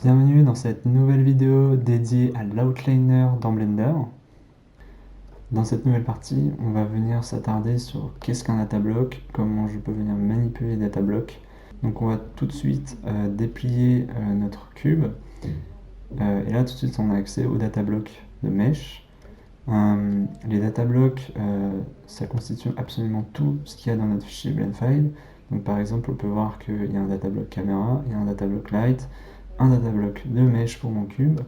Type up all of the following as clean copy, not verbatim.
Bienvenue dans cette nouvelle vidéo dédiée à l'outliner dans Blender. Dans cette nouvelle partie, on va venir s'attarder sur qu'est-ce qu'un datablock, comment je peux venir manipuler les datablocs. Donc on va tout de suite déplier notre cube. Et là tout de suite on a accès au datablock de mesh. Les datablocks, ça constitue absolument tout ce qu'il y a dans notre fichier Blendfile. Donc par exemple on peut voir qu'il y a un datablock caméra, il y a un datablock light, un datablock de mesh pour mon cube.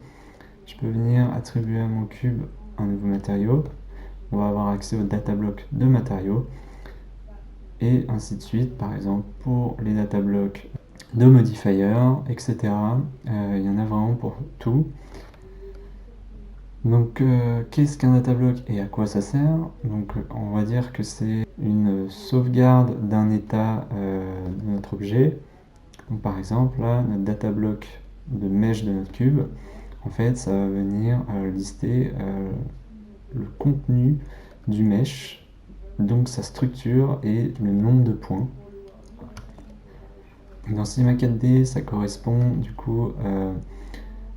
Je peux venir attribuer à mon cube un nouveau matériau. On va avoir accès au datablock de matériaux. Et ainsi de suite, par exemple, pour les datablocks de modifiers, etc. Il y en a vraiment pour tout. Donc, qu'est-ce qu'un datablock et à quoi ça sert? Donc, on va dire que c'est une sauvegarde d'un état de notre objet. Donc, par exemple, là, notre datablock de mesh de notre cube, en fait, ça va venir lister le contenu du mesh, donc sa structure et le nombre de points. Dans Cinema 4D, ça correspond du coup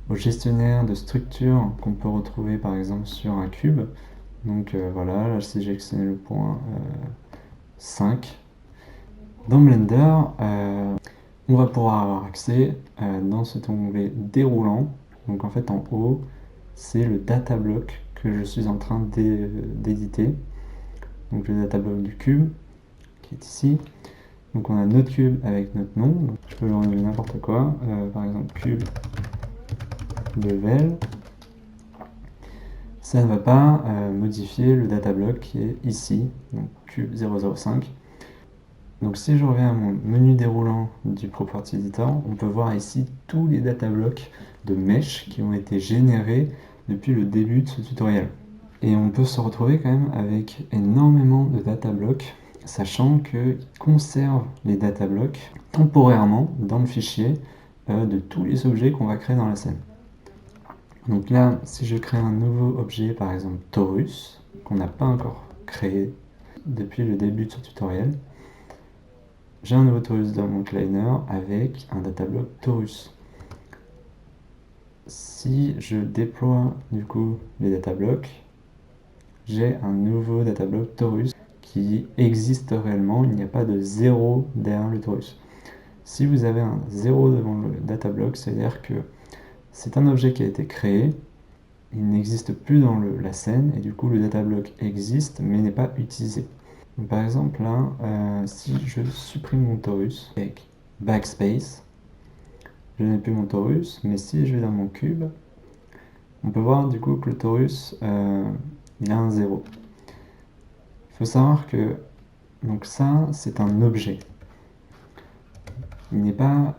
au gestionnaire de structure qu'on peut retrouver par exemple sur un cube. Donc voilà, là si j'ai sélectionné le point 5, dans Blender, on va pouvoir avoir accès dans cet onglet déroulant. Donc en fait en haut, c'est le datablock que je suis en train d'éditer. Donc le datablock du cube qui est ici. Donc on a notre cube avec notre nom. Donc, je peux enlever n'importe quoi. Par exemple cube level. Ça ne va pas modifier le datablock qui est ici. Donc cube 005. Donc si je reviens à mon menu déroulant du Property Editor, on peut voir ici tous les datablocks de mesh qui ont été générés depuis le début de ce tutoriel. Et on peut se retrouver quand même avec énormément de datablocks, sachant qu'ils conservent les datablocks temporairement dans le fichier de tous les objets qu'on va créer dans la scène. Donc là, si je crée un nouveau objet, par exemple Torus, qu'on n'a pas encore créé depuis le début de ce tutoriel, j'ai un nouveau Torus dans mon outliner avec un datablock Torus. Si je déploie du coup les datablocks, j'ai un nouveau datablock Torus qui existe réellement, il n'y a pas de 0 derrière le Torus. Si vous avez un 0 devant le datablock, c'est-à-dire que c'est un objet qui a été créé, il n'existe plus dans la scène, et du coup le datablock existe, mais n'est pas utilisé. Donc, par exemple là, si je supprime mon Torus avec backspace, je n'ai plus mon Torus, mais si je vais dans mon cube, on peut voir du coup que le Torus, il a un 0. Il faut savoir que donc ça, c'est un objet. Il n'est pas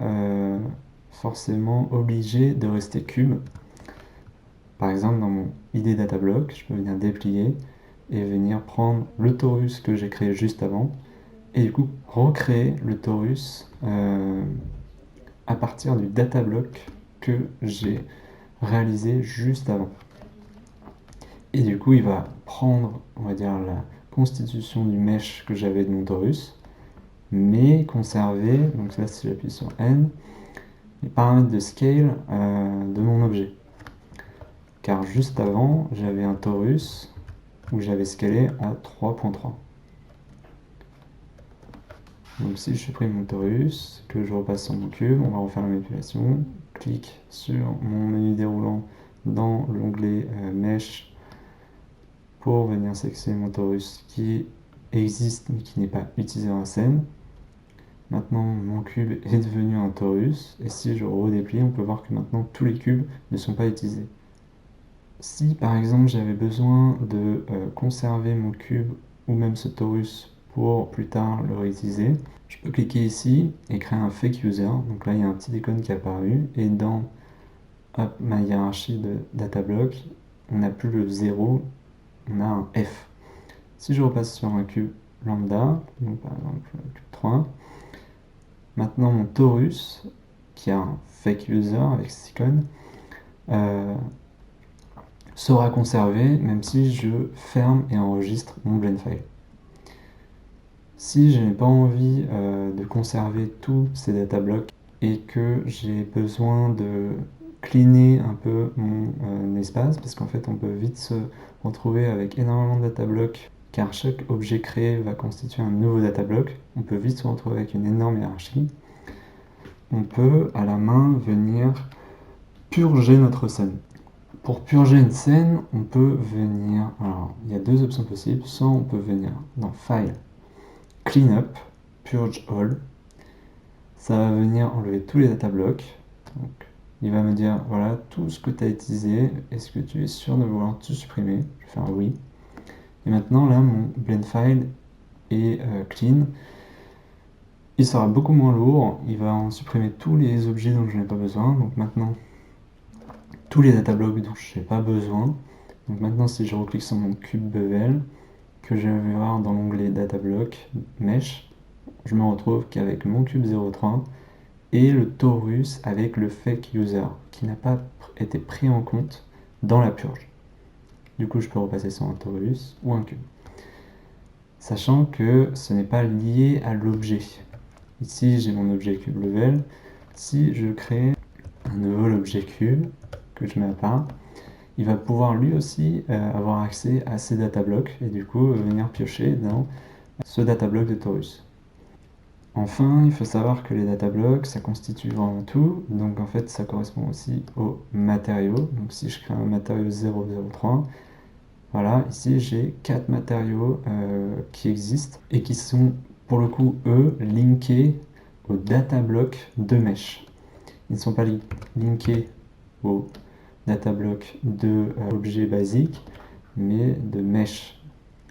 forcément obligé de rester cube. Par exemple, dans mon ID datablock, je peux venir déplier et venir prendre le torus que j'ai créé juste avant et du coup recréer le torus à partir du datablock que j'ai réalisé juste avant. Et du coup, il va prendre, on va dire, la constitution du mesh que j'avais de mon torus, mais conserver, donc là si j'appuie sur N, les paramètres de scale de mon objet. Car juste avant, j'avais un torus où j'avais scalé à 3.3. Donc si je supprime mon torus, que je repasse sur mon cube, on va refaire la manipulation, clique sur mon menu déroulant dans l'onglet Mesh pour venir sélectionner mon torus qui existe mais qui n'est pas utilisé dans la scène. Maintenant mon cube est devenu un torus et si je redéplie, on peut voir que maintenant tous les cubes ne sont pas utilisés. Si par exemple j'avais besoin de conserver mon cube ou même ce torus pour plus tard le réutiliser, je peux cliquer ici et créer un fake user. Donc là il y a un petit icône qui est apparu et dans ma hiérarchie de datablock, on n'a plus le 0, on a un F. Si je repasse sur un cube lambda, donc par exemple le cube 3, maintenant mon torus, qui a un fake user avec cette icône, sera conservé même si je ferme et enregistre mon Blendfile. Si je n'ai pas envie de conserver tous ces datablocks et que j'ai besoin de cleaner un peu mon espace, parce qu'en fait on peut vite se retrouver avec énormément de data blocks, car chaque objet créé va constituer un nouveau data block. On peut vite se retrouver avec une énorme hiérarchie. On peut à la main venir purger notre scène. Pour purger une scène, on peut venir, alors il y a deux options possibles, soit on peut venir dans File, Clean Up, Purge All. Ça va venir enlever tous les data blocks. Donc, il va me dire, voilà, tout ce que tu as utilisé, est-ce que tu es sûr de vouloir tout supprimer? Je vais faire oui. Et maintenant, là, mon blend file est clean. Il sera beaucoup moins lourd, il va en supprimer tous les objets dont je n'ai pas besoin. Donc maintenant, tous les data blocks dont je n'ai pas besoin. Donc maintenant, si je reclique sur mon cube bevel, que je vais voir dans l'onglet data block, mesh, je me retrouve qu'avec mon cube 03 et le torus avec le fake user qui n'a pas été pris en compte dans la purge. Du coup, je peux repasser sur un torus ou un cube. Sachant que ce n'est pas lié à l'objet. Ici, j'ai mon objet cube level. Si je crée un nouveau objet cube que je mets à part, il va pouvoir lui aussi avoir accès à ces data blocks et du coup venir piocher dans ce data block de torus. Enfin, il faut savoir que les data blocks, ça constitue vraiment tout. Donc en fait, ça correspond aussi aux matériaux. Donc si je crée un matériau 003, voilà, ici j'ai 4 matériaux qui existent et qui sont pour le coup, eux, linkés au data block de mesh. Ils ne sont pas linkés au data block de objet basique, mais de mesh.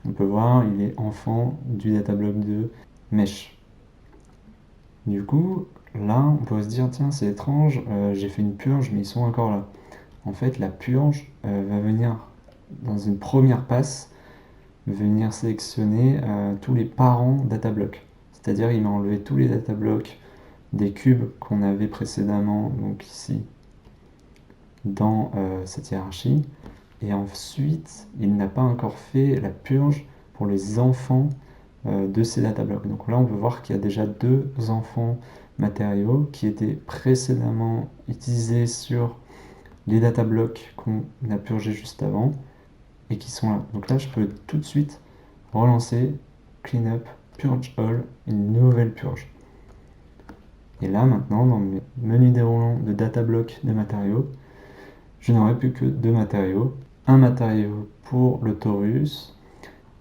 On peut voir, il est enfant du data block de mesh. Du coup, là, on peut se dire, tiens, c'est étrange, j'ai fait une purge, mais ils sont encore là. En fait, la purge va venir, dans une première passe, venir sélectionner tous les parents data blocks. C'est-à-dire, il m'a enlevé tous les data blocks des cubes qu'on avait précédemment, donc ici, dans cette hiérarchie. Et ensuite, il n'a pas encore fait la purge pour les enfants de ces data blocks. Donc là, on peut voir qu'il y a déjà deux enfants matériaux qui étaient précédemment utilisés sur les data blocks qu'on a purgés juste avant et qui sont là. Donc là, je peux tout de suite relancer cleanup, purge all, une nouvelle purge. Et là, maintenant, dans mes menus déroulants de data block de matériaux, je n'aurai plus que deux matériaux. Un matériau pour le torus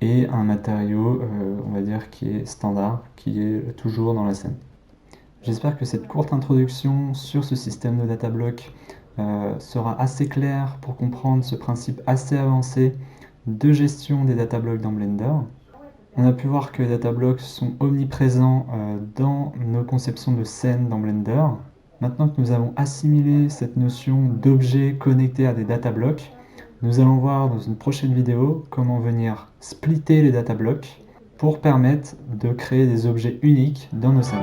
et un matériau, on va dire, qui est standard, qui est toujours dans la scène. J'espère que cette courte introduction sur ce système de data block sera assez claire pour comprendre ce principe assez avancé de gestion des data blocks dans Blender. On a pu voir que les data blocks sont omniprésents dans nos conceptions de scènes dans Blender. Maintenant que nous avons assimilé cette notion d'objet connecté à des data blocks, nous allons voir dans une prochaine vidéo comment venir splitter les data blocks pour permettre de créer des objets uniques dans nos scènes.